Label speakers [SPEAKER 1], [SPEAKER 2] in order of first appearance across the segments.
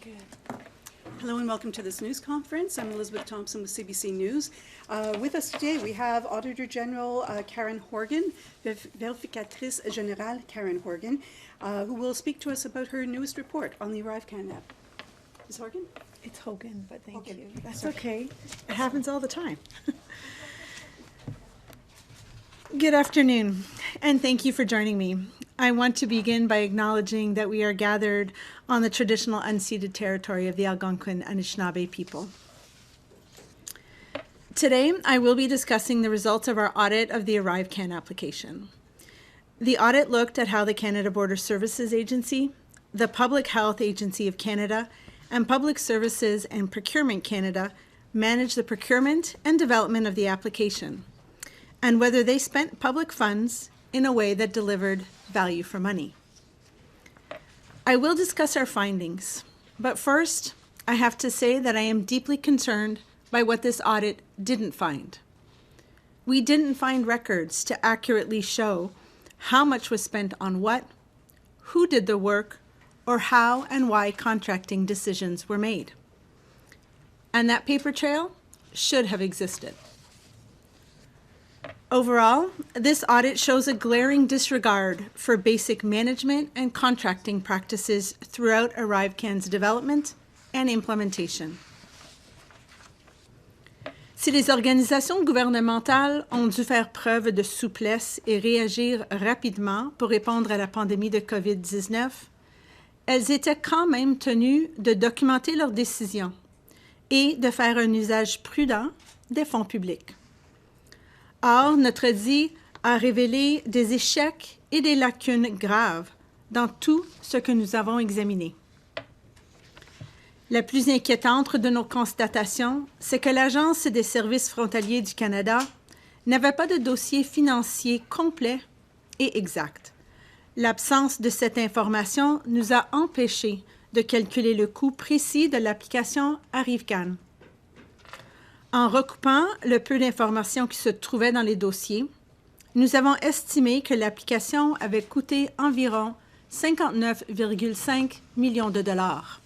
[SPEAKER 1] Good. Hello and welcome to this news conference. I'm Elizabeth Thompson with CBC News. With us today we have Auditor General Karen Hogan, Verificatrice Générale Karen Hogan, who will speak to us about her newest report on the ArriveCAN app. Ms. Hogan?
[SPEAKER 2] It's Hogan, but thank
[SPEAKER 1] Hogan.
[SPEAKER 2] you. That's okay. It happens all the time. Good afternoon, and thank you for joining me. I want to begin by acknowledging that we are gathered on the traditional unceded territory of the Algonquin Anishinaabe people. Today, I will be discussing the results of our audit of the ArriveCAN application. The audit looked at how the Canada Border Services Agency, the Public Health Agency of Canada, and Public Services and Procurement Canada managed the procurement and development of the application, and whether they spent public funds in a way that delivered value for money. I will discuss our findings, but first, I have to say that I am deeply concerned by what this audit didn't find. We didn't find records to accurately show how much was spent on what, who did the work, or how and why contracting decisions were made. And that paper trail should have existed. Overall, this audit shows a glaring disregard for basic management and contracting practices throughout ArriveCAN's development and implementation. Si les organisations gouvernementales ont dû faire preuve de souplesse et réagir rapidement pour répondre à la pandémie de COVID-19, elles étaient quand même tenues de documenter leurs décisions et de faire un usage prudent des fonds publics. Or, notre audit a révélé des échecs et des lacunes graves dans tout ce que nous avons examiné. La plus inquiétante de nos constatations, c'est que l'Agence des services frontaliers du Canada n'avait pas de dossier financier complet et exact. L'absence de cette information nous a empêchés de calculer le coût précis de l'application ArriveCAN. En recoupant le peu d'informations qui se trouvaient dans les dossiers, nous avons estimé que l'application avait coûté environ 59,5 millions de dollars.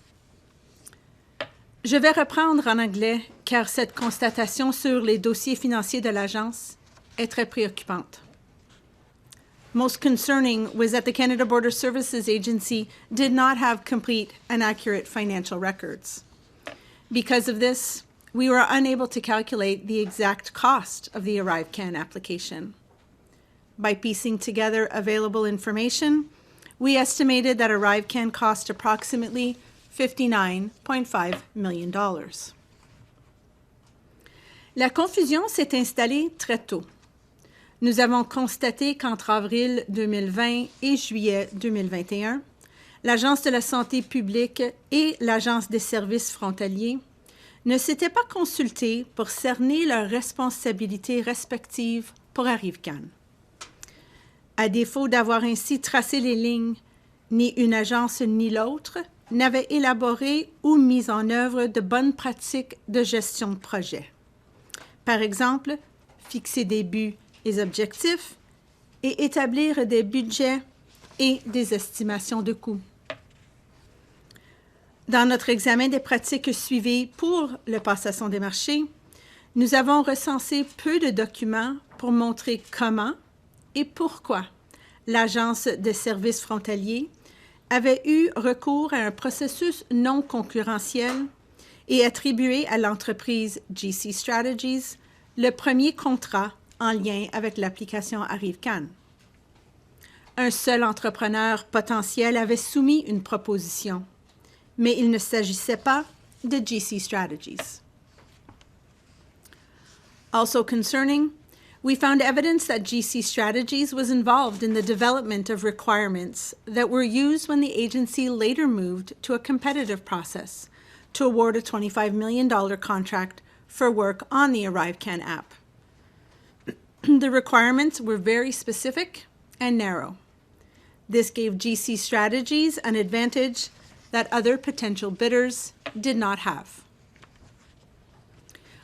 [SPEAKER 2] Je vais reprendre en anglais car cette constatation sur les dossiers financiers de l'agence est très préoccupante. Most concerning was that the Canada Border Services Agency did not have complete and accurate financial records. Because of this, we were unable to calculate the exact cost of the ArriveCAN application. By piecing together available information, we estimated that ArriveCAN cost approximately $59.5 million. La confusion s'est installée très tôt. Nous avons constaté qu'entre avril 2020 et juillet 2021, l'Agence de la santé publique et l'Agence des services frontaliers ne s'étaient pas consultés pour cerner leurs responsabilités respectives pour ArriveCAN. À défaut d'avoir ainsi tracé les lignes, ni une agence ni l'autre n'avait élaboré ou mis en œuvre de bonnes pratiques de gestion de projet. Par exemple, fixer des buts et objectifs et établir des budgets et des estimations de coûts. Dans notre examen des pratiques suivies pour la passation des marchés, nous avons recensé peu de documents pour montrer comment et pourquoi l'Agence des services frontaliers avait eu recours à un processus non concurrentiel et attribué à l'entreprise GC Strategies le premier contrat en lien avec l'application ArriveCAN. Un seul entrepreneur potentiel avait soumis une proposition, mais il ne s'agissait pas de GC Strategies. Also concerning, we found evidence that GC Strategies was involved in the development of requirements that were used when the agency later moved to a competitive process to award a $25 million contract for work on the ArriveCAN app. The requirements were very specific and narrow. This gave GC Strategies an advantage that other potential bidders did not have.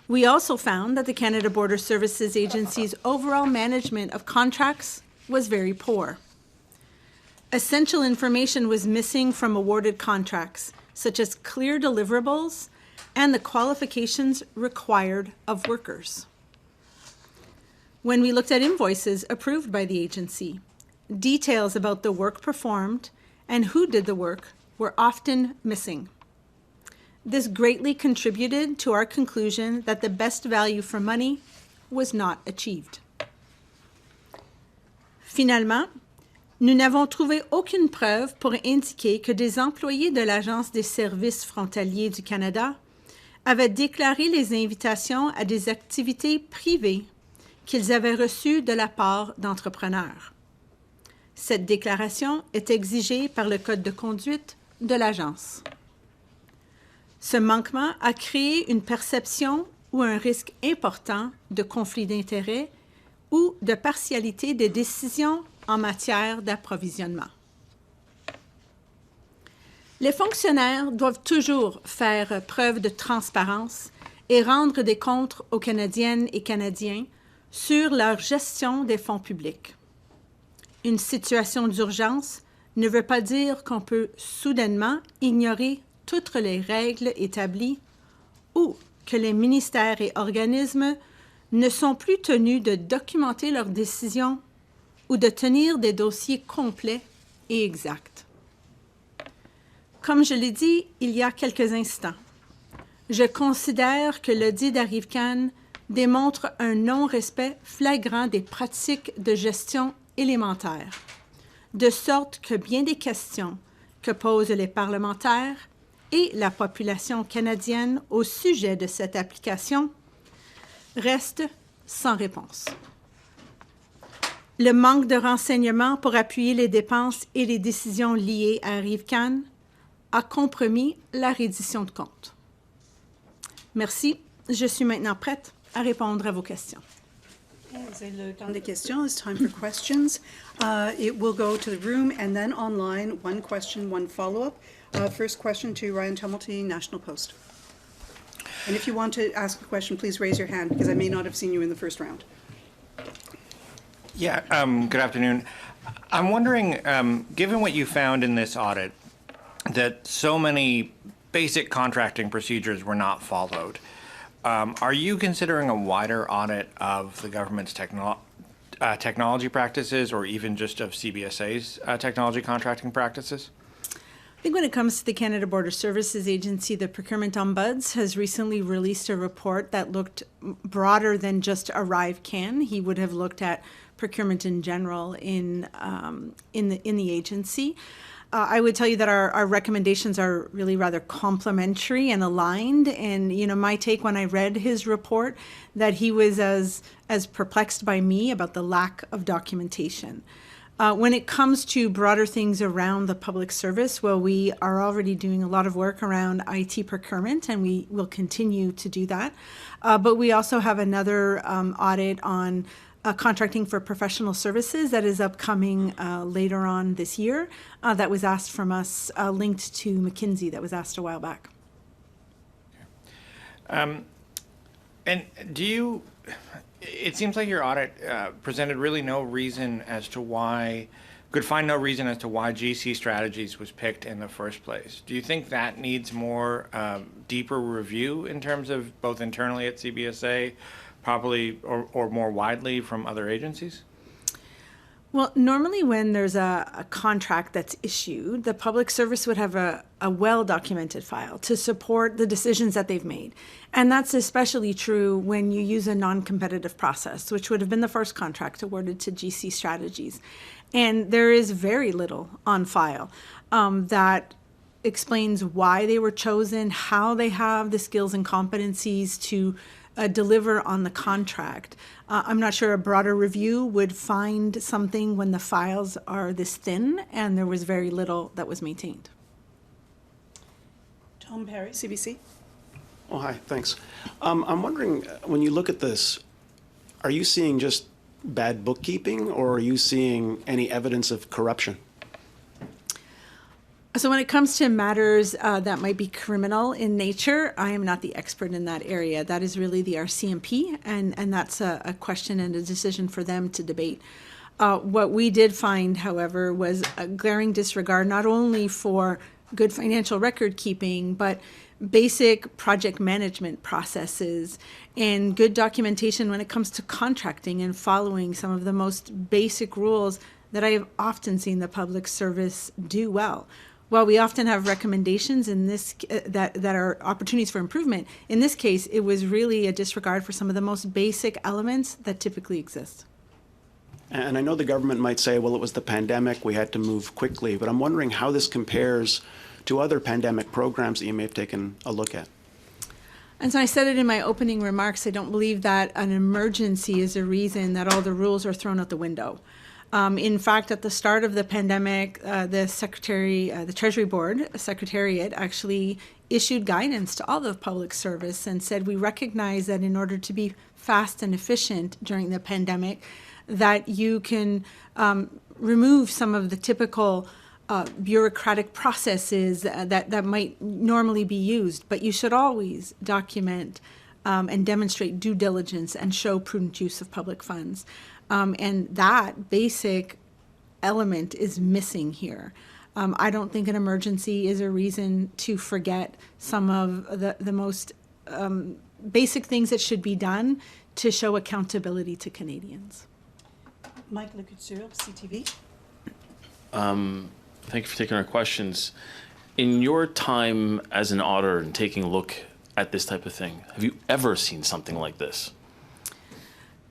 [SPEAKER 2] We also found that the Canada Border Services Agency's overall management of contracts was very poor. Essential information was missing from awarded contracts, such as clear deliverables and the qualifications required of workers. When we looked at invoices approved by the agency, details about the work performed and who did the work were often missing. This greatly contributed to our conclusion that the best value for money was not achieved. Finalement, nous n'avons trouvé aucune preuve pour indiquer que des employés de l'Agence des services frontaliers du Canada avaient déclaré les invitations à des activités privées qu'ils avaient reçues de la part d'entrepreneurs. Cette déclaration est exigée par le Code de conduite de l'Agence. Ce manquement a créé une perception ou un risque important de conflit d'intérêts ou de partialité des décisions en matière d'approvisionnement. Les fonctionnaires doivent toujours faire preuve de transparence et rendre des comptes aux Canadiennes et Canadiens sur leur gestion des fonds publics. Une situation d'urgence ne veut pas dire qu'on peut soudainement ignorer toutes les règles établies ou que les ministères et organismes ne sont plus tenus de documenter leurs décisions ou de tenir des dossiers complets et exacts. Comme je l'ai dit il y a quelques instants, je considère que l'audit d'ArriveCAN démontre un non-respect flagrant des pratiques de gestion élémentaires, de sorte que bien des questions que posent les parlementaires et la population canadienne au sujet de cette application restent sans réponse. Le manque de renseignements pour appuyer les dépenses et les décisions liées à ArriveCAN a compromis la reddition de comptes. Merci. Je suis maintenant prête à répondre à vos questions.
[SPEAKER 1] C'est le temps des questions. It's time for questions. It will go to the room and then online. One question, one follow-up. First question to Ryan Tumulty, National Post. And if you want to ask a question, please raise your hand because I may not have seen you in the first round.
[SPEAKER 3] Yeah, good afternoon. I'm wondering, given what you found in this audit, that so many basic contracting procedures were not followed, are you considering a wider audit of the government's technology practices or even just of CBSA's technology contracting practices?
[SPEAKER 2] I think when it comes to the Canada Border Services Agency, the Procurement Ombuds has recently released a report that looked broader than just ArriveCAN. He would have looked at procurement in general in the agency. I would tell you that our recommendations are really rather complementary and aligned. And, you know, my take when I read his report, that he was as perplexed by me about the lack of documentation. When it comes to broader things around the public service, well, we are already doing a lot of work around IT procurement, and we will continue to do that. But we also have another audit on contracting for professional services that is upcoming later on this year that was asked from us, linked to McKinsey, that was asked a while back.
[SPEAKER 3] And do you, it seems like your audit presented really no reason as to why, could find no reason as to why GC Strategies was picked in the first place. Do you think that needs more deeper review in terms of both internally at CBSA, probably, or more widely from other agencies?
[SPEAKER 2] Well, normally when there's a contract that's issued, the public service would have a well-documented file to support the decisions that they've made. And that's especially true when you use a non-competitive process, which would have been the first contract awarded to GC Strategies. And there is very little on file that explains why they were chosen, how they have the skills and competencies to deliver on the contract. I'm not sure a broader review would find something when the files are this thin and there was very little that was maintained.
[SPEAKER 1] Tom Perry, CBC.
[SPEAKER 4] Oh, hi, thanks. I'm wondering, when you look at this, are you seeing just bad bookkeeping or are you seeing any evidence of corruption?
[SPEAKER 2] So when it comes to matters that might be criminal in nature, I am not the expert in that area. That is really the RCMP, and that's a question and a decision for them to debate. What we did find, however, was a glaring disregard not only for good financial record keeping, but basic project management processes and good documentation when it comes to contracting and following some of the most basic rules that I have often seen the public service do well. While we often have recommendations in this that are opportunities for improvement, in this case, it was really a disregard for some of the most basic elements that typically exist.
[SPEAKER 4] And I know the government might say, well, it was the pandemic, we had to move quickly, but I'm wondering how this compares to other pandemic programs that you may have taken a look at.
[SPEAKER 2] And so I said it in my opening remarks, I don't believe that an emergency is a reason that all the rules are thrown out the window. In fact, at the start of the pandemic, the Treasury Board Secretariat actually issued guidance to all of public service and said we recognize that in order to be fast and efficient during the pandemic, that you can remove some of the typical bureaucratic processes that might normally be used, but you should always document and demonstrate due diligence and show prudent use of public funds. And that basic element is missing here. I don't think an emergency is a reason to forget some of the most basic things that should be done to show accountability to Canadians.
[SPEAKER 1] Mike Lecouture, CTV.
[SPEAKER 5] Thank you for taking our questions. In your time as an auditor and taking a look at this type of thing, have you ever seen something like this?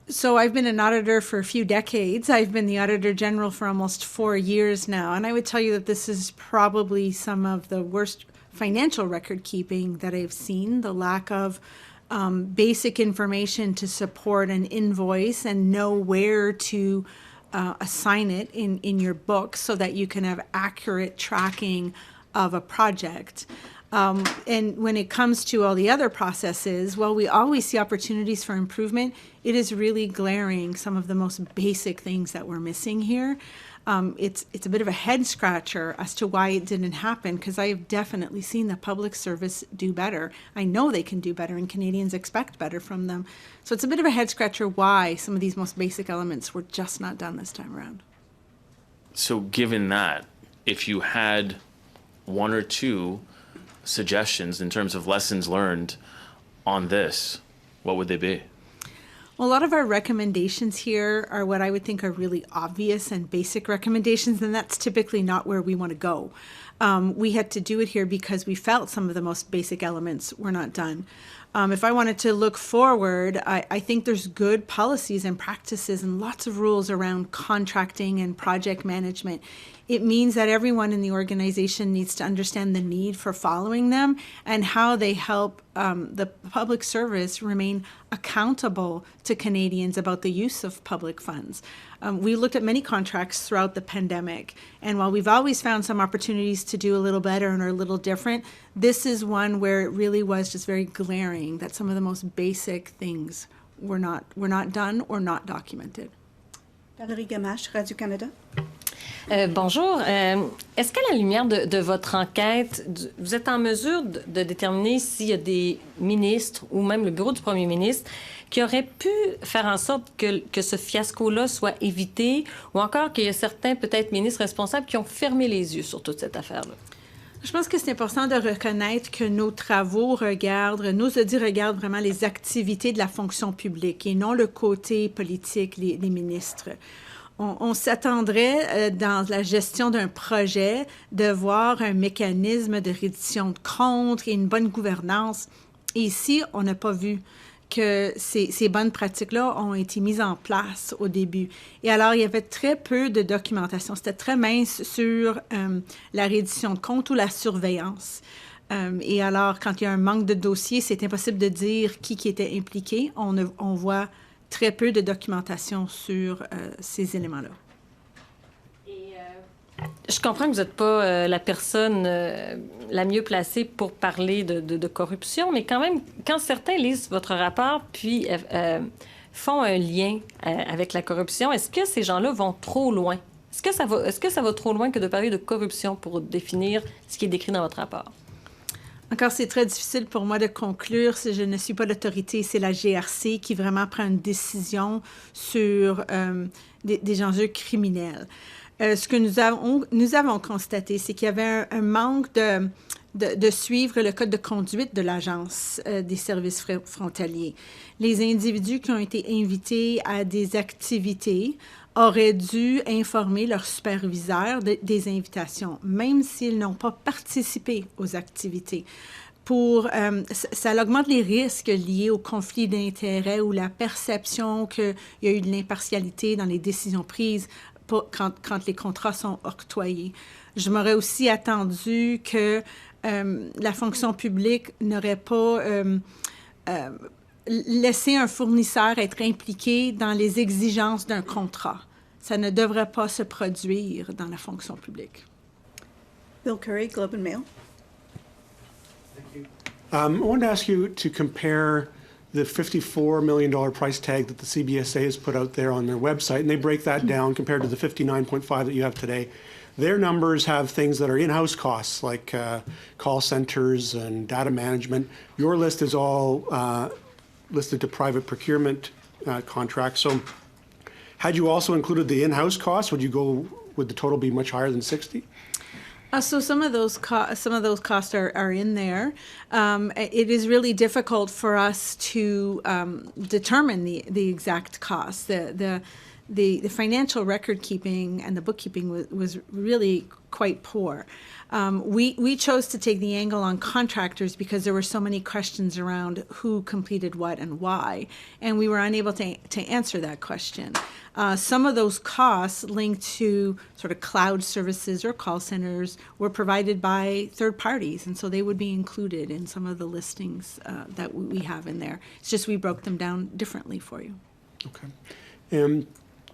[SPEAKER 2] So I've been an auditor for a few decades. I've been the Auditor General for almost 4 years now. And I would tell you that this is probably some of the worst financial record keeping that I've seen. The lack of basic information to support an invoice and know where to assign it in your book so that you can have accurate tracking of a project. And when it comes to all the other processes, while we always see opportunities for improvement, it is really glaring some of the most basic things that we're missing here. It's a bit of a head scratcher as to why it didn't happen, because I have definitely seen the public service do better. I know they can do better, and Canadians expect better from them. So it's a bit of a head scratcher why some of these most basic elements were just not done this time around.
[SPEAKER 5] So given that, if you had one or two suggestions in terms of lessons learned on this, what would they be?
[SPEAKER 2] Well, a lot of our recommendations here are what I would think are really obvious and basic recommendations, and that's typically not where we want to go. We had to do it here because we felt some of the most basic elements were not done. If I wanted to look forward, I think there's good policies and practices and lots of rules around contracting and project management. It means that everyone in the organization needs to understand the need for following them and how they help the public service remain accountable to Canadians about the use of public funds. We looked at many contracts throughout the pandemic, and while we've always found some opportunities to do a little better and are a little different, this is one where it really was just very glaring that some of the most basic things were not done or not documented.
[SPEAKER 1] Valérie Gamache, Radio-Canada.
[SPEAKER 6] Bonjour. Est-ce qu'à la lumière de votre enquête, vous êtes en mesure de déterminer s'il y a des ministres ou même le bureau du premier ministre qui auraient pu faire en sorte que ce fiasco-là soit évité, ou encore qu'il y a certains, peut-être, ministres responsables qui ont fermé les yeux sur toute cette affaire-là?
[SPEAKER 2] Je pense que c'est important de reconnaître que nos travaux nos audits regardent vraiment les activités de la fonction publique et non le côté politique des ministres. On s'attendrait dans la gestion d'un projet de voir un mécanisme de reddition de comptes et une bonne gouvernance. Et ici, on n'a pas vu que ces bonnes pratiques-là ont été mises en place au début. Et alors, il y avait très peu de documentation. C'était très mince sur la reddition de comptes ou la surveillance. Et alors, quand il y a un manque de dossiers, c'est impossible de dire qui était impliqué. On voit très peu de documentation sur ces éléments-là.
[SPEAKER 6] Je comprends que vous n'êtes pas la personne la mieux placée pour parler de corruption, mais quand même, quand certains lisent votre rapport puis font un lien avec la corruption, est-ce que ces gens-là vont trop loin? Est-ce que ça va trop loin que de parler de corruption pour définir ce qui est décrit dans votre rapport?
[SPEAKER 2] Encore, c'est très difficile pour moi de conclure si je ne suis pas l'autorité. C'est la GRC qui vraiment prend une décision sur des enjeux criminels. ce que nous avons constaté, c'est qu'il y avait un manque de suivre le code de conduite de l'Agence des services frontaliers. Les individus qui ont été invités à des activités auraient dû informer leur superviseur des invitations, même s'ils n'ont pas participé aux activités. Ça augmente les risques liés au conflit d'intérêts ou la perception qu'il y a eu de l'impartialité dans les décisions prises quand les contrats sont octroyés. Je m'aurais aussi attendu que la fonction publique n'aurait pas laissé un fournisseur être impliqué dans les exigences d'un contrat. Ça ne devrait pas se produire dans la fonction publique.
[SPEAKER 1] Bill Curry, Globe and Mail.
[SPEAKER 7] I wanted to ask you to compare the $54 million price tag that the CBSA has put out there on their website, and they break that down compared to the $59.5 that you have today. Their numbers have things that are in-house costs, like call centers and data management. Your list is all listed to private procurement contracts. So had you also included the in-house costs, would the total be much higher than 60?
[SPEAKER 2] So some of those costs are in there. It is really difficult for us to determine the exact costs. The financial record keeping and the bookkeeping was really quite poor. We chose to take the angle on contractors because there were so many questions around who completed what and why, and we were unable to answer that question. Some of those costs linked to sort of cloud services or call centers were provided by third parties, and so they would be included in some of the listings that we have in there. It's just we broke them down differently for you.
[SPEAKER 7] Okay.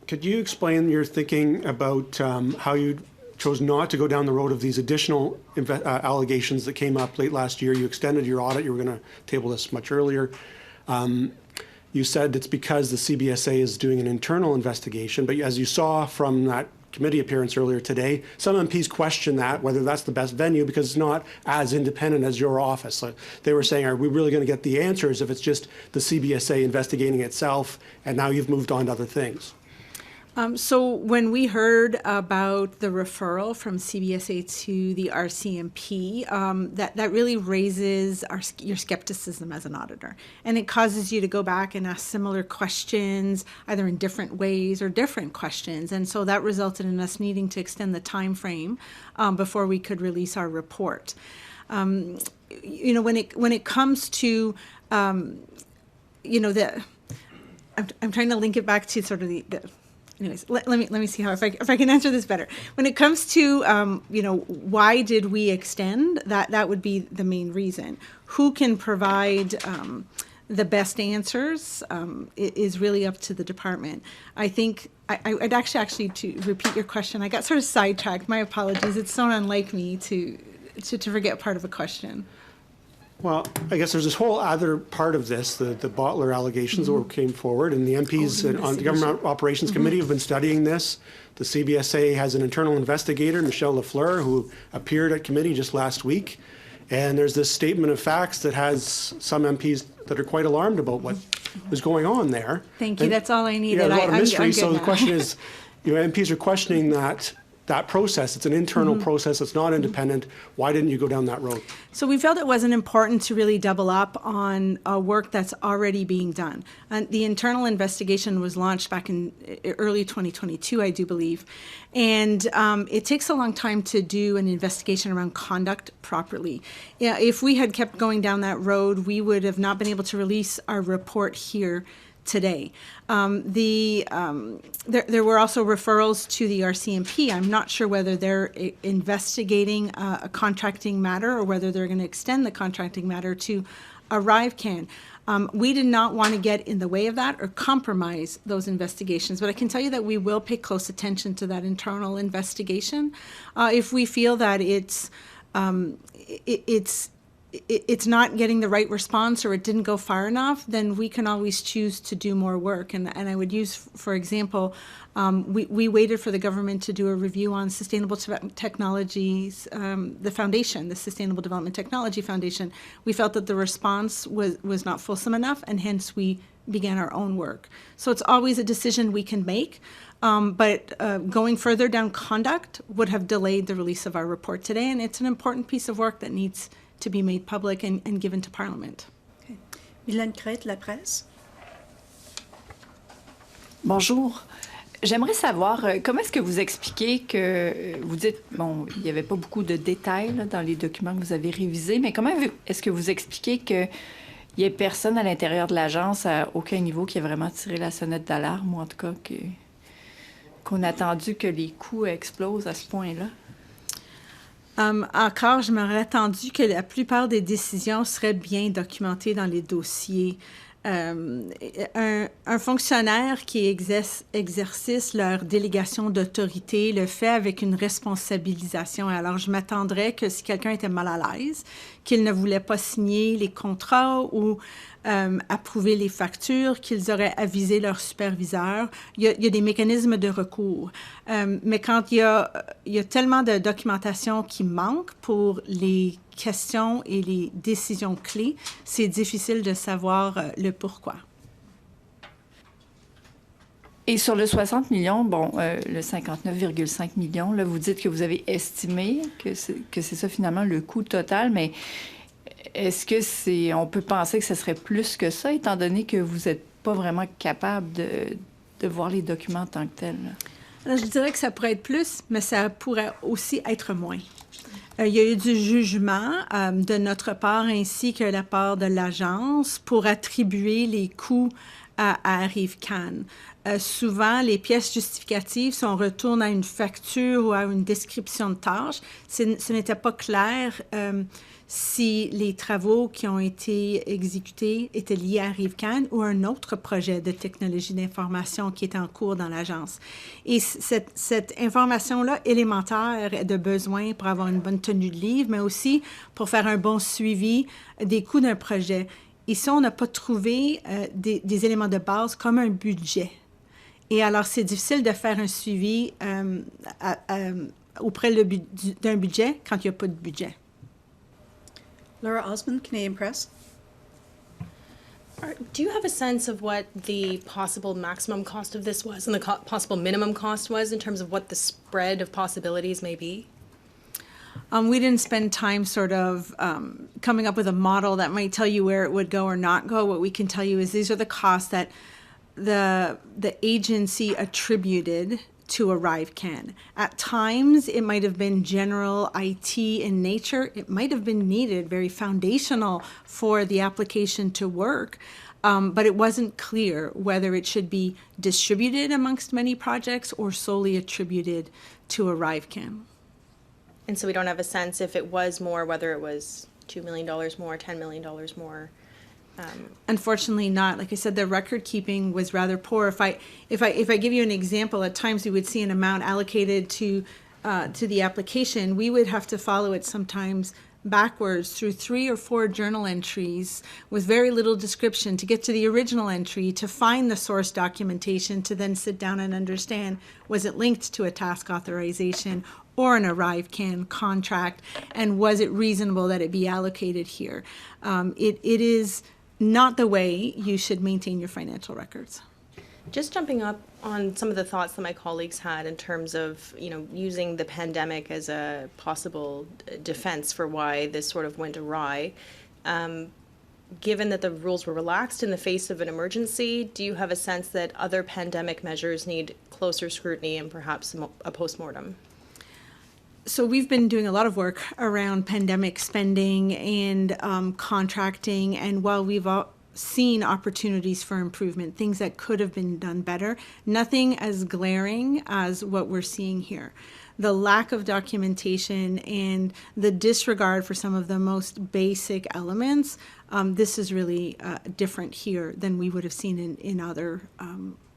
[SPEAKER 7] Could you explain your thinking about how you chose not to go down the road of these additional allegations that came up late last year? You extended your audit. You were going to table this much earlier. You said it's because the CBSA is doing an internal investigation, but as you saw from that committee appearance earlier today, some MPs question that, whether that's the best venue, because it's not as independent as your office. So they were saying, are we really going to get the answers if it's just the CBSA investigating itself, and now you've moved on to other things?
[SPEAKER 2] So when we heard about the referral from CBSA to the RCMP, that really raises your skepticism as an auditor. And it causes you to go back and ask similar questions, either in different ways or different questions. And so that resulted in us needing to extend the time frame before we could release our report. When it comes to, I'm trying to link it back to sort of the anyways, let me see how if I can answer this better. When it comes to why did we extend, that would be the main reason. Who can provide the best answers is really up to the department. I think I'd actually to repeat your question. I got sort of sidetracked. My apologies. It's so unlike me to forget part of a question.
[SPEAKER 7] Well, I guess there's this whole other part of this, the Bottler allegations that came forward, and the MPs on the Government Operations Committee have been studying this. The CBSA has an internal investigator, Michelle Lafleur, who appeared at committee just last week. And there's this statement of facts that has some MPs that are quite alarmed about what was going on there.
[SPEAKER 2] Thank you. And that's all I needed.
[SPEAKER 7] Yeah, there's a lot of mystery.
[SPEAKER 2] I'm
[SPEAKER 7] So the
[SPEAKER 2] now.
[SPEAKER 7] question is, MPs are questioning that process. It's an internal process. It's not independent. Why didn't you go down that road?
[SPEAKER 2] So we felt it wasn't important to really double up on work that's already being done. And the internal investigation was launched back in early 2022, I do believe. And it takes a long time to do an investigation around conduct properly. Yeah, if we had kept going down that road, we would have not been able to release our report here today. There were also referrals to the RCMP. I'm not sure whether they're investigating a contracting matter or whether they're going to extend the contracting matter to ArriveCAN. We did not want to get in the way of that or compromise those investigations, but I can tell you that we will pay close attention to that internal investigation. If we feel that it's not getting the right response or it didn't go far enough, then we can always choose to do more work. And I would use, for example, we waited for the government to do a review on sustainable technologies, the foundation, the Sustainable Development Technology Foundation. We felt that the response was not fulsome enough, and hence we began our own work. So it's always a decision we can make, but going further down conduct would have delayed the release of our report today, and it's an important piece of work that needs to be made public and given to Parliament.
[SPEAKER 1] Okay. Mylène Crête, La Presse.
[SPEAKER 8] Bonjour. J'aimerais savoir comment est-ce que vous expliquez que vous dites, bon, il n'y avait pas beaucoup de détails là, dans les documents que vous avez révisés, mais comment est-ce que vous expliquez qu'il n'y ait personne à l'intérieur de l'agence à aucun niveau qui ait vraiment tiré la sonnette d'alarme, ou en tout cas qu'on a attendu que les coûts explosent à ce point-là?
[SPEAKER 2] Encore, je m'aurais attendu que la plupart des décisions seraient bien documentées dans les dossiers. Un fonctionnaire qui exerce leur délégation d'autorité le fait avec une responsabilisation. Alors, je m'attendrais que si quelqu'un était mal à l'aise, qu'il ne voulait pas signer les contrats ou approuver les factures, qu'ils auraient avisé leur superviseur. Il y a des mécanismes de recours. Mais quand il y a tellement de documentation qui manque pour les questions et les décisions clés, c'est difficile de savoir le pourquoi.
[SPEAKER 8] Et sur le 60 millions, bon, le 59,5 millions, là, vous dites que vous avez estimé que c'est ça finalement le coût total, mais est-ce que on peut penser que ce serait plus que ça, étant donné que vous n'êtes pas vraiment capable de voir les documents en tant que tels?
[SPEAKER 2] Alors, je dirais que ça pourrait être plus, mais ça pourrait aussi être moins. Il y a eu du jugement de notre part ainsi que de la part de l'agence pour attribuer les coûts à ArriveCAN. Souvent, les pièces justificatives, si on retourne à une facture ou à une description de tâche, ce n'était pas clair si les travaux qui ont été exécutés étaient liés à ArriveCAN ou un autre projet de technologie d'information qui est en cours dans l'agence. Et cette information-là élémentaire est de besoin pour avoir une bonne tenue de livre, mais aussi pour faire un bon suivi des coûts d'un projet. Ici, on n'a pas trouvé des éléments de base comme un budget. Et alors, c'est difficile de faire un suivi auprès d'un budget quand il n'y a pas de budget.
[SPEAKER 1] Laura Osmond, Canadian Press.
[SPEAKER 9] Do you have a sense of what the possible maximum cost of this was and the possible minimum cost was in terms of what the spread of possibilities may be?
[SPEAKER 2] We didn't spend time sort of coming up with a model that might tell you where it would go or not go. What we can tell you is these are the costs that the agency attributed to ArriveCAN. At times, it might have been general IT in nature. It might have been needed, very foundational for the application to work, but it wasn't clear whether it should be distributed amongst many projects or solely attributed to ArriveCAN.
[SPEAKER 9] And so we don't have a sense if it was more, whether it was $2 million more, $10 million more.
[SPEAKER 2] Unfortunately not. Like I said, the record keeping was rather poor. If I give you an example, at times we would see an amount allocated to the application. We would have to follow it sometimes backwards through 3 or 4 journal entries with very little description to get to the original entry, to find the source documentation, to then sit down and understand, was it linked to a task authorization or an ArriveCAN contract, and was it reasonable that it be allocated here? It is not the way you should maintain your financial records.
[SPEAKER 9] Just jumping up on some of the thoughts that my colleagues had in terms of, using the pandemic as a possible defense for why this sort of went awry. Given that the rules were relaxed in the face of an emergency, do you have a sense that other pandemic measures need closer scrutiny and perhaps a postmortem?
[SPEAKER 2] So we've been doing a lot of work around pandemic spending and contracting, and while we've seen opportunities for improvement, things that could have been done better, nothing as glaring as what we're seeing here. The lack of documentation and the disregard for some of the most basic elements, this is really different here than we would have seen in other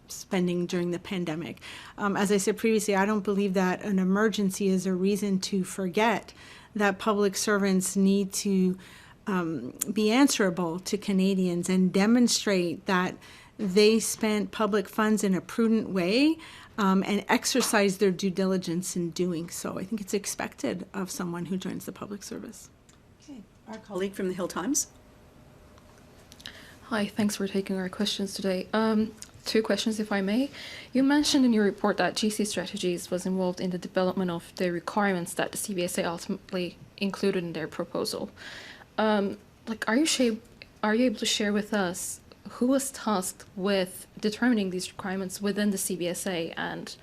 [SPEAKER 2] spending during the pandemic. As I said previously, I don't believe that an emergency is a reason to forget that public servants need to be answerable to Canadians and demonstrate that they spent public funds in a prudent way and exercise their due diligence in doing so. I think it's expected of someone who joins the public service.
[SPEAKER 1] Okay. Our colleague from the Hill Times.
[SPEAKER 10] Hi, thanks for taking our questions today. Two questions, if I may. You mentioned in your report that GC Strategies was involved in the development of the requirements that the CBSA ultimately included in their proposal. Are you able to share with us who was tasked with determining these requirements within the CBSA? And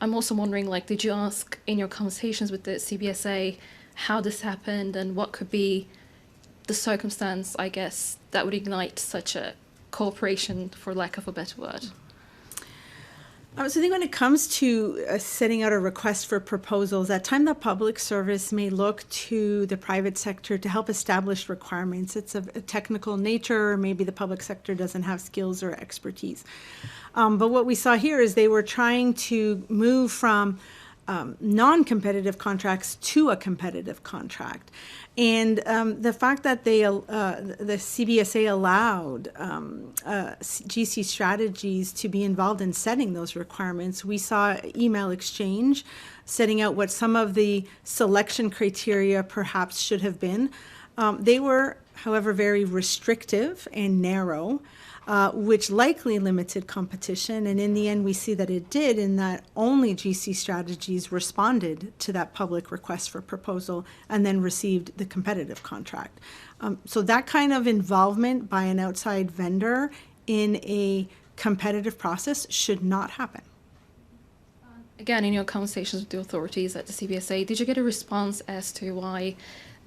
[SPEAKER 10] I'm also wondering, did you ask in your conversations with the CBSA how this happened and what could be the circumstance, I guess, that would ignite such a cooperation, for lack of a better word?
[SPEAKER 2] So I think when it comes to setting out a request for proposals, at time the public service may look to the private sector to help establish requirements. It's of a technical nature, or maybe the public sector doesn't have skills or expertise. But what we saw here is they were trying to move from non-competitive contracts to a competitive contract. And the fact that the CBSA allowed GC Strategies to be involved in setting those requirements, we saw email exchange setting out what some of the selection criteria perhaps should have been. They were, however, very restrictive and narrow, which likely limited competition. And in the end, we see that it did, in that only GC Strategies responded to that public request for proposal and then received the competitive contract. So that kind of involvement by an outside vendor in a competitive process should not happen.
[SPEAKER 10] Again, in your conversations with the authorities at the CBSA, did you get a response as to why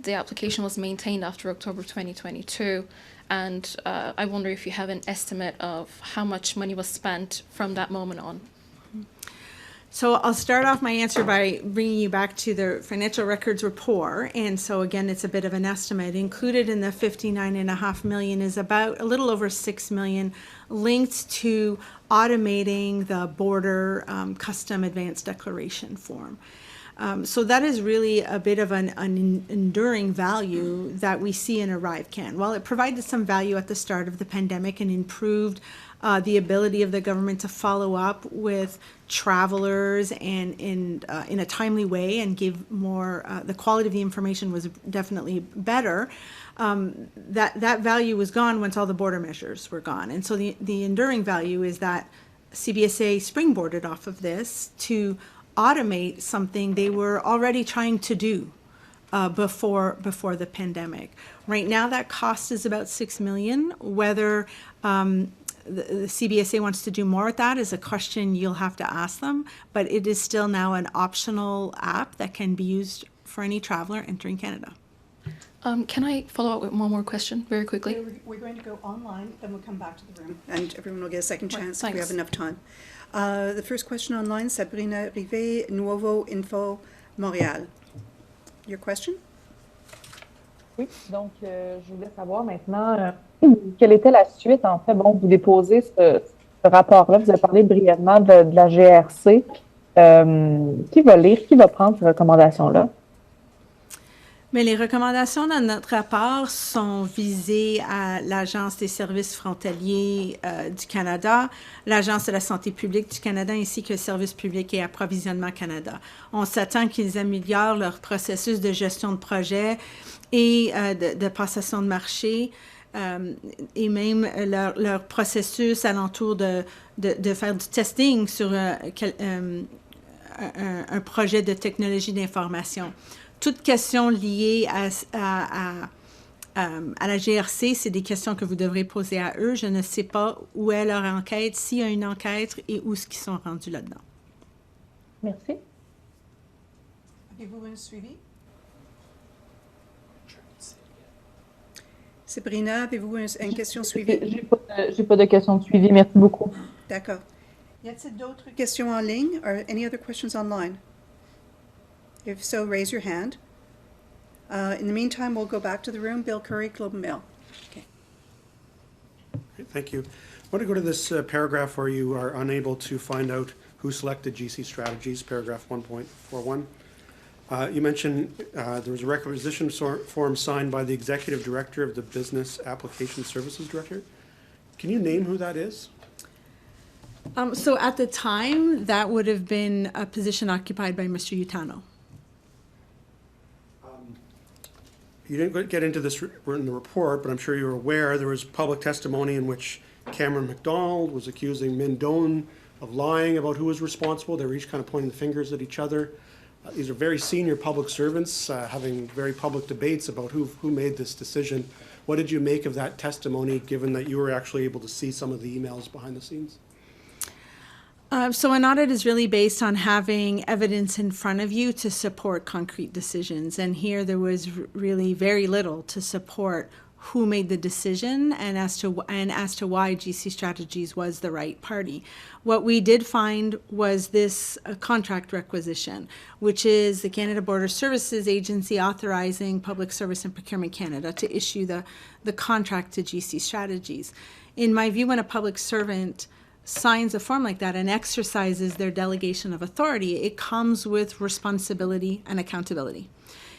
[SPEAKER 10] the application was maintained after October 2022? And I wonder if you have an estimate of how much money was spent from that moment on.
[SPEAKER 2] So I'll start off my answer by bringing you back to the financial records report. And so again, it's a bit of an estimate. Included in the $59.5 million is about a little over $6 million linked to automating the border custom advanced declaration form. So that is really a bit of an enduring value that we see in ArriveCAN. While it provided some value at the start of the pandemic and improved the ability of the government to follow up with travelers and in a timely way and give more, the quality of the information was definitely better, that value was gone once all the border measures were gone. And so the enduring value is that CBSA springboarded off of this to automate something they were already trying to do before the pandemic. Right now, that cost is about $6 million. Whether the CBSA wants to do more with that is a question you'll have to ask them, but it is still now an optional app that can be used for any traveler entering Canada.
[SPEAKER 10] Can I follow up with one more question very quickly?
[SPEAKER 1] We're going to go online, then we'll come back to the room, and everyone will get a second chance if we
[SPEAKER 10] Thanks.
[SPEAKER 1] have enough time. The first question online, Sabrina Rivet, Nuovo Info, Montréal. Your question?
[SPEAKER 11] Oui, donc je voulais savoir maintenant quelle était la suite. En fait, bon, vous déposez ce rapport-là, vous avez parlé brièvement de la GRC. Qui va lire, qui va prendre ces recommandations-là?
[SPEAKER 2] Mais les recommandations dans notre rapport sont visées à l'Agence des services frontaliers du Canada, l'Agence de la santé publique du Canada ainsi que le Service public et approvisionnement Canada. On s'attend qu'ils améliorent leur processus de gestion de projet et de passation de marché et même leur processus alentour de faire du testing sur un projet de technologie d'information. Toutes questions liées à la GRC, c'est des questions que vous devrez poser à eux. Je ne sais pas où est leur enquête, s'il y a une enquête et où est-ce qu'ils sont rendus là-dedans.
[SPEAKER 11] Merci.
[SPEAKER 1] Avez-vous un suivi? Sabrina, avez-vous une question suivie?
[SPEAKER 11] J'ai pas de questions de suivi. Merci beaucoup.
[SPEAKER 1] D'accord. Y a-t-il d'autres questions en ligne? Or any other questions online? If so, raise your hand. In the meantime, we'll go back to the room. Bill Curry, Globe and Mail. Okay.
[SPEAKER 7] Thank you. I want to go to this paragraph where you are unable to find out who selected GC Strategies, paragraph 1.41. You mentioned there was a requisition form signed by the Executive Director of the Business Application Services Director. Can you name who that is?
[SPEAKER 2] So at the time, that would have been a position occupied by Mr. Utano.
[SPEAKER 7] you didn't get into this in the report, but I'm sure you're aware, there was public testimony in which Cameron McDonald was accusing Min Doan of lying about who was responsible. They were each kind of pointing the fingers at each other. These are very senior public servants having very public debates about who made this decision. What did you make of that testimony, given that you were actually able to see some of the emails behind the scenes?
[SPEAKER 2] So an audit is really based on having evidence in front of you to support concrete decisions. And here there was really very little to support who made the decision and as to why GC Strategies was the right party. What we did find was this contract requisition, which is the Canada Border Services Agency authorizing Public Service and Procurement Canada to issue the contract to GC Strategies. In my view, when a public servant signs a form like that and exercises their delegation of authority, it comes with responsibility and accountability.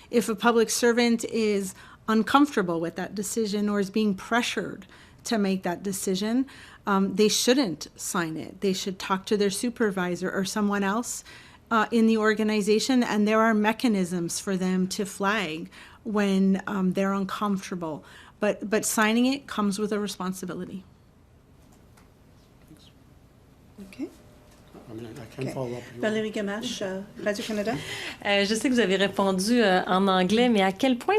[SPEAKER 2] If a public servant is uncomfortable with that decision or is being pressured to make that decision, they shouldn't sign it. They should talk to their supervisor or someone else in the organization, and there are mechanisms for them to flag when they're uncomfortable. But signing it comes with a responsibility.
[SPEAKER 1] Okay.
[SPEAKER 7] I mean, I can follow up.
[SPEAKER 1] Valérie Gamache, Radio-Canada.
[SPEAKER 6] Je sais que vous avez répondu en anglais, mais à quel point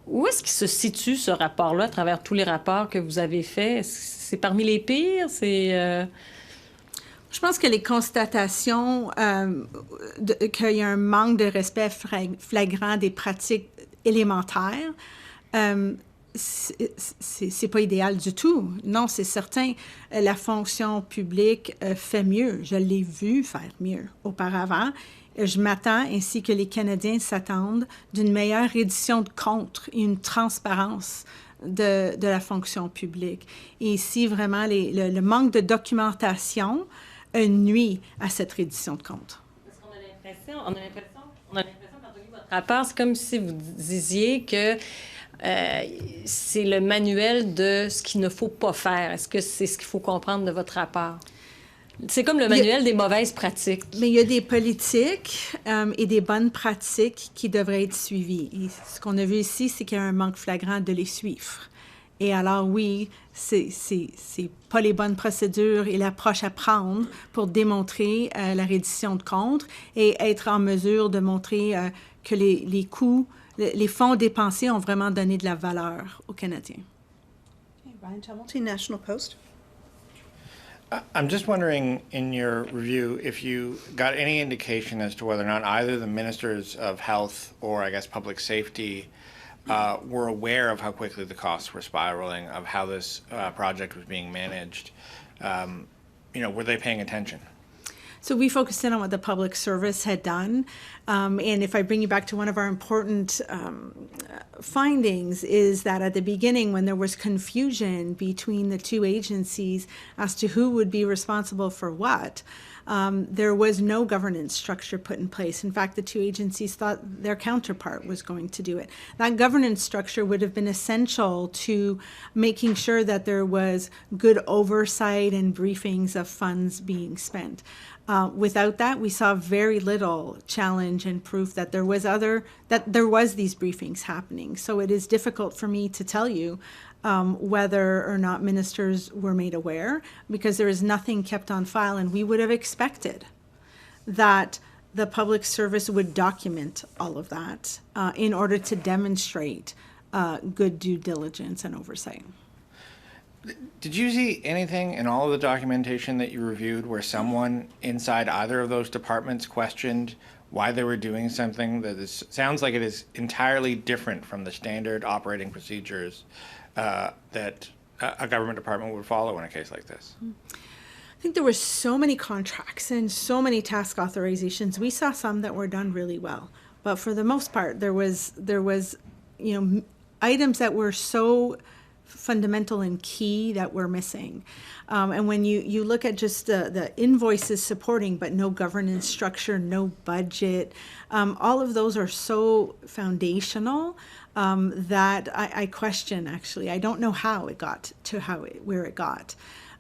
[SPEAKER 6] où est-ce qu'il se situe ce rapport-là à travers tous les rapports que vous avez faits? C'est parmi les pires? Je
[SPEAKER 2] pense que les constatations qu'il y a un manque de respect flagrant des pratiques élémentaires, c'est pas idéal du tout. Non, c'est certain. La fonction publique fait mieux. Je l'ai vu faire mieux auparavant. Je m'attends, ainsi que les Canadiens s'attendent, d'une meilleure reddition de comptes et une transparence de la fonction publique. Et ici, vraiment, le manque de documentation nuit à cette reddition de comptes.
[SPEAKER 6] Parce qu'on a l'impression, quand on lit votre rapport, c'est comme si vous disiez que c'est le manuel de ce qu'il ne faut pas faire. Est-ce que c'est ce qu'il faut comprendre de votre rapport? C'est comme le manuel des mauvaises pratiques.
[SPEAKER 2] Mais il y a des politiques et des bonnes pratiques qui devraient être suivies. Et ce qu'on a vu ici, c'est qu'il y a un manque flagrant de les suivre. Et alors oui, c'est pas les bonnes procédures et l'approche à prendre pour démontrer la reddition de comptes et être en mesure de montrer que les coûts, les fonds dépensés ont vraiment donné de la valeur aux Canadiens.
[SPEAKER 1] Okay, Ryan Hamilton, National Post.
[SPEAKER 3] I'm just wondering, in your review, if you got any indication as to whether or not either the ministers of health or, I guess, public safety were aware of how quickly the costs were spiraling, of how this project was being managed. Were they paying attention?
[SPEAKER 2] So we focused in on what the public service had done. And if I bring you back to one of our important findings, is that at the beginning, when there was confusion between the two agencies as to who would be responsible for what, there was no governance structure put in place. In fact, the two agencies thought their counterpart was going to do it. That governance structure would have been essential to making sure that there was good oversight and briefings of funds being spent. Without that, we saw very little challenge and proof that there was these briefings happening. So it is difficult for me to tell you whether or not ministers were made aware, because there is nothing kept on file, and we would have expected that the public service would document all of that in order to demonstrate good due diligence and oversight.
[SPEAKER 3] Did you see anything in all of the documentation that you reviewed where someone inside either of those departments questioned why they were doing something that sounds like it is entirely different from the standard operating procedures that a government department would follow in a case like this?
[SPEAKER 2] I think there were so many contracts and so many task authorizations. We saw some that were done really well, but for the most part, there was items that were so fundamental and key that we're missing. And when you look at just the invoices supporting, but no governance structure, no budget, all of those are so foundational that I question, actually. I don't know how it got to where it got.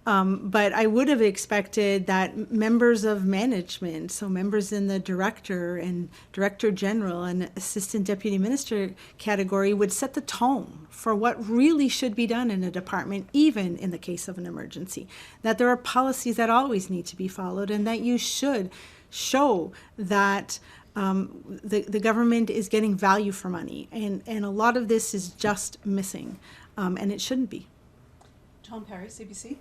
[SPEAKER 2] But I would have expected that members of management, so members in the director and director general and assistant deputy minister category, would set the tone for what really should be done in a department, even in the case of an emergency. That there are policies that always need to be followed, and that you should show that the government is getting value for money. And a lot of this is just missing, and it shouldn't be.
[SPEAKER 1] Tom Perry, CBC.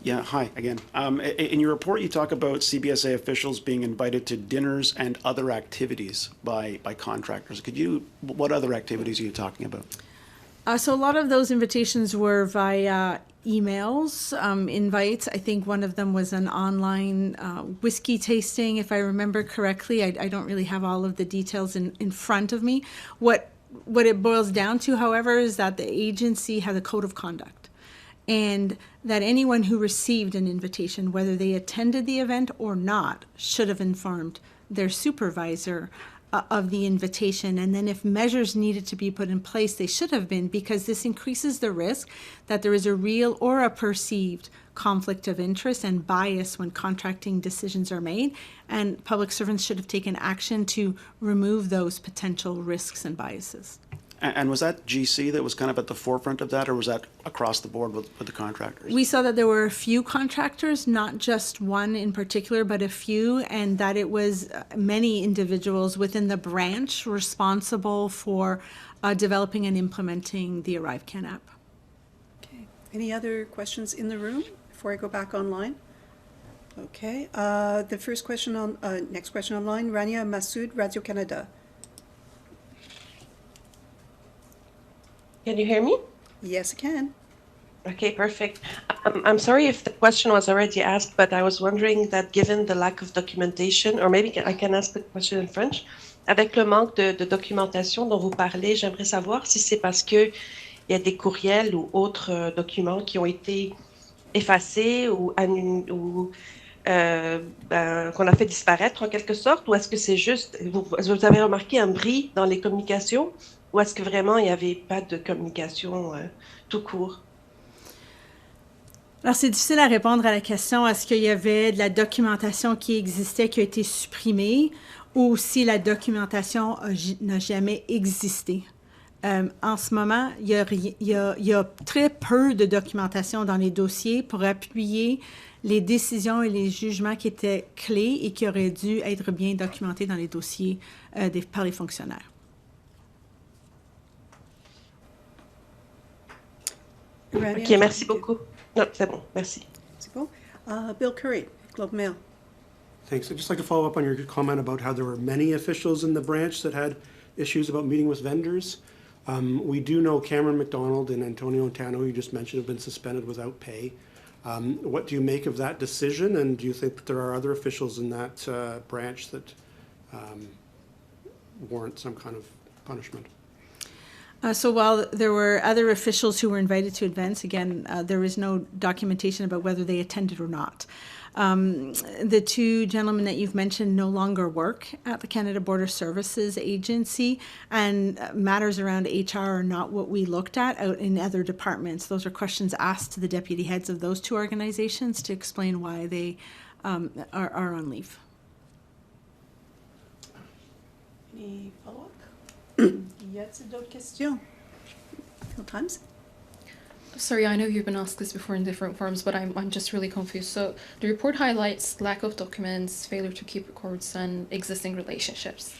[SPEAKER 4] Yeah, hi again. In your report, you talk about CBSA officials being invited to dinners and other activities by contractors. What other activities are you talking about?
[SPEAKER 2] So a lot of those invitations were via emails, invites. I think one of them was an online whiskey tasting, if I remember correctly. I don't really have all of the details in front of me. What it boils down to, however, is that the agency has a code of conduct, and that anyone who received an invitation, whether they attended the event or not, should have informed their supervisor of the invitation. And then if measures needed to be put in place, they should have been, because this increases the risk that there is a real or a perceived conflict of interest and bias when contracting decisions are made. And public servants should have taken action to remove those potential risks and biases.
[SPEAKER 4] And was that GC that was kind of at the forefront of that, or was that across the board with the contractors?
[SPEAKER 2] We saw that there were a few contractors, not just one in particular, but a few, and that it was many individuals within the branch responsible for developing and implementing the ArriveCAN app.
[SPEAKER 1] Okay. Any other questions in the room before I go back online? Okay. The next question online, Rania Massoud, Radio-Canada.
[SPEAKER 12] Can you hear me?
[SPEAKER 1] Yes, I can.
[SPEAKER 12] Okay, perfect. I'm sorry if the question was already asked, but I was wondering that given the lack of documentation, or maybe I can ask the question in French, avec le manque de documentation dont vous parlez, j'aimerais savoir si c'est parce qu'il y a des courriels ou autres documents qui ont été effacés ou qu'on a fait disparaître en quelque sorte, ou est-ce que c'est juste, vous avez remarqué un bris dans les communications? Ou est-ce que vraiment il n'y avait pas de communication tout court?
[SPEAKER 2] Alors, c'est difficile à répondre à la question, est-ce qu'il y avait de la documentation qui existait, qui a été supprimée, ou si la documentation n'a jamais existé. En ce moment, il y a très peu de documentation dans les dossiers pour appuyer les décisions et les jugements qui étaient clés et qui auraient dû être bien documentés dans les dossiers par les fonctionnaires.
[SPEAKER 12] Ok, merci beaucoup. Non, c'est bon, merci.
[SPEAKER 1] C'est bon. Bill Curry, Globe Mail.
[SPEAKER 7] Thanks. I'd just like to follow up on your comment about how there were many officials in the branch that had issues about meeting with vendors. We do know Cameron McDonald and Antonio Antano, you just mentioned, have been suspended without pay. What do you make of that decision, and do you think that there are other officials in that branch that warrant some kind of punishment?
[SPEAKER 2] So while there were other officials who were invited to events, again, there is no documentation about whether they attended or not. The two gentlemen that you've mentioned no longer work at the Canada Border Services Agency, and matters around HR are not what we looked at out in other departments. Those are questions asked to the deputy heads of those two organizations to explain why they are on leave.
[SPEAKER 1] Any follow-up? Y a-t-il d'autres questions? Phil Times?
[SPEAKER 10] Sorry, I know you've been asked this before in different forms, but I'm just really confused. So the report highlights lack of documents, failure to keep records, and existing relationships,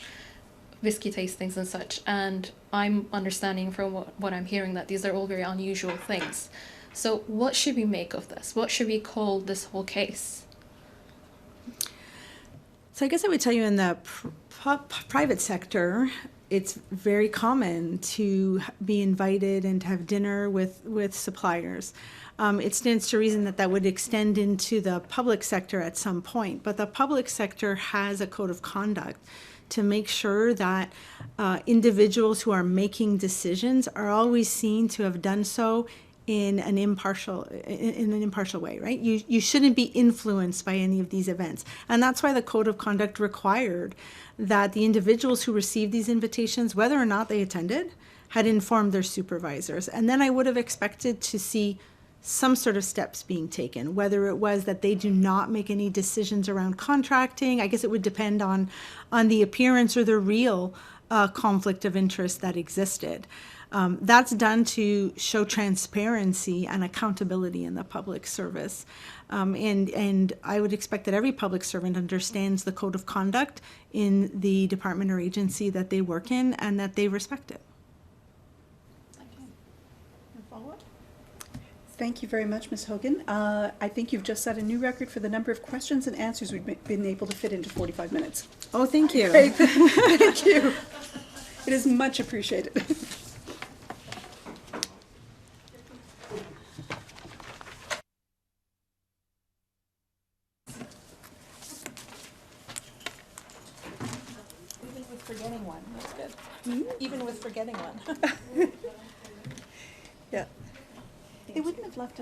[SPEAKER 10] whiskey tastings and such. And I'm understanding from what I'm hearing that these are all very unusual things. So what should we make of this? What should we call this whole case?
[SPEAKER 2] So I guess I would tell you in the private sector, it's very common to be invited and to have dinner with suppliers. It stands to reason that that would extend into the public sector at some point, but the public sector has a code of conduct to make sure that individuals who are making decisions are always seen to have done so in an impartial way, right? You shouldn't be influenced by any of these events. And that's why the code of conduct required that the individuals who received these invitations, whether or not they attended, had informed their supervisors. And then I would have expected to see some sort of steps being taken, whether it was that they do not make any decisions around contracting. I guess it would depend on the appearance or the real conflict of interest that existed. That's done to show transparency and accountability in the public service. And I would expect that every public servant understands the code of conduct in the department or agency that they work in and that they respect it.
[SPEAKER 1] Thank you very much, Ms. Hogan. I think you've just set a new record for the number of questions and answers we've been able to fit into 45 minutes.
[SPEAKER 2] Oh, thank you.
[SPEAKER 1] Great. Thank you. It is much appreciated.
[SPEAKER 2] Even with forgetting one, that's good. Even with forgetting one.
[SPEAKER 1] Yeah. They wouldn't have left